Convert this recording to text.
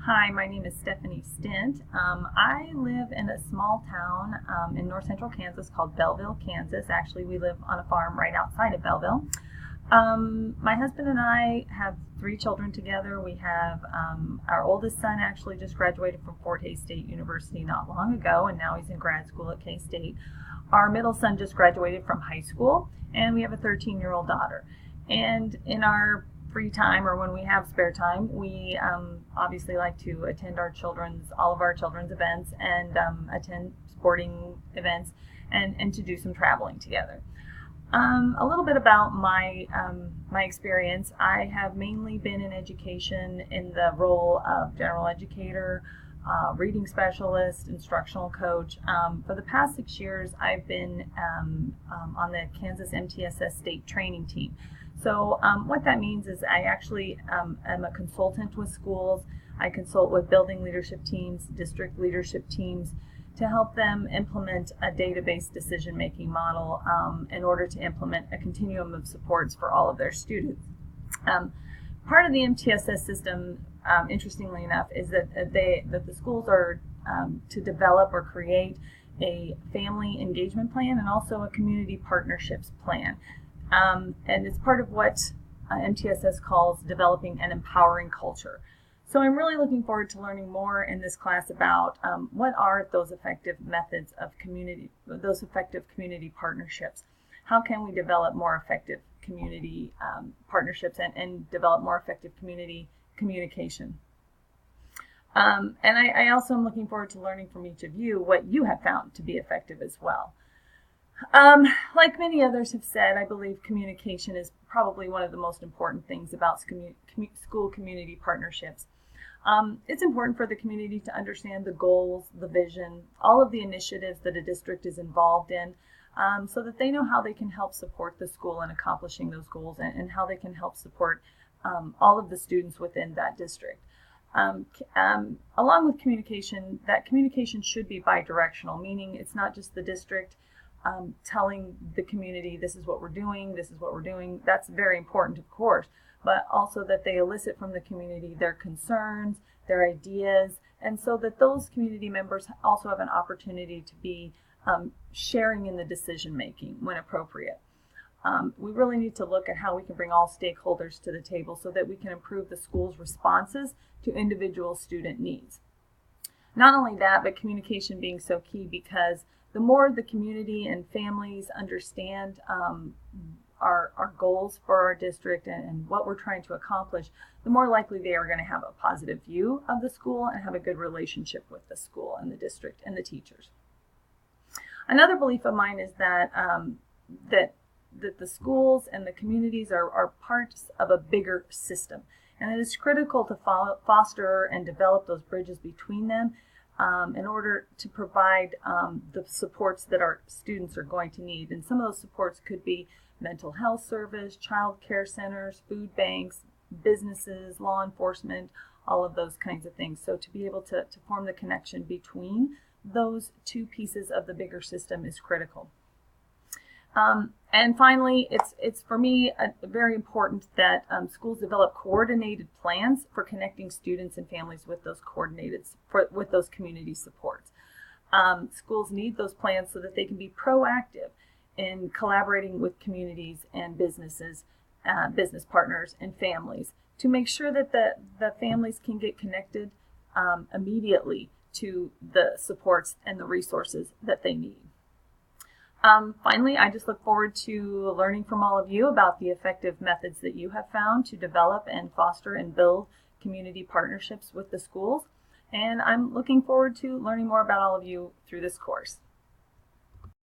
Hi, my name is Stephanie Stint. I live in a small town in north central Kansas called Belleville, Kansas. Actually, we live on a farm right outside of Belleville. My husband and I have three children together. We have our oldest son actually just graduated from Fort Hays State University not long ago, and now he's in grad school at K-State. Our middle son just graduated from high school, and we have a 13-year-old daughter. And in our free time or when we have spare time, we obviously like to attend all of our children's events and attend sporting events and to do some traveling together. A little bit about my experience. I have mainly been in education in the role of general educator, reading specialist, instructional coach. For the past 6 years, I've been on the Kansas MTSS state training team. So what that means is I actually am a consultant with schools. I consult with building leadership teams, district leadership teams, to help them implement a database decision-making model in order to implement a continuum of supports for all of their students. Part of the MTSS system, interestingly enough, is that the schools are to develop or create a family engagement plan and also a community partnerships plan. And it's part of what MTSS calls developing an empowering culture. So I'm really looking forward to learning more in this class about what are those effective methods of those effective community partnerships. How can we develop more effective community partnerships and develop more effective community communication? And I also am looking forward to learning from each of you what you have found to be effective as well. Like many others have said, I believe communication is probably one of the most important things about school community partnerships. It's important for the community to understand the goals, the vision, all of the initiatives that a district is involved in, so that they know how they can help support the school in accomplishing those goals and how they can help support all of the students within that district. Along with communication, that communication should be bidirectional, meaning it's not just the district telling the community this is what we're doing, this is what we're doing. That's very important, of course, but also that they elicit from the community their concerns, their ideas, and so that those community members also have an opportunity to be sharing in the decision making when appropriate. We really need to look at how we can bring all stakeholders to the table so that we can improve the school's responses to individual student needs. Not only that, but communication being so key, because the more the community and families understand our goals for our district and what we're trying to accomplish, the more likely they are going to have a positive view of the school and have a good relationship with the school and the district and the teachers. Another belief of mine is that that the schools and the communities are parts of a bigger system, and it is critical to foster and develop those bridges between them in order to provide the supports that our students are going to need. And some of those supports could be mental health service, child care centers, food banks, businesses, law enforcement, all of those kinds of things. So to be able to form the connection between those two pieces of the bigger system is critical. And finally, it's for me very important that schools develop coordinated plans for connecting students and families with those with those community supports. Schools need those plans so that they can be proactive in collaborating with communities and businesses, business partners and families to make sure that the families can get connected immediately to the supports and the resources that they need. Finally, I just look forward to learning from all of you about the effective methods that you have found to develop and foster and build community partnerships with the schools. And I'm looking forward to learning more about all of you through this course.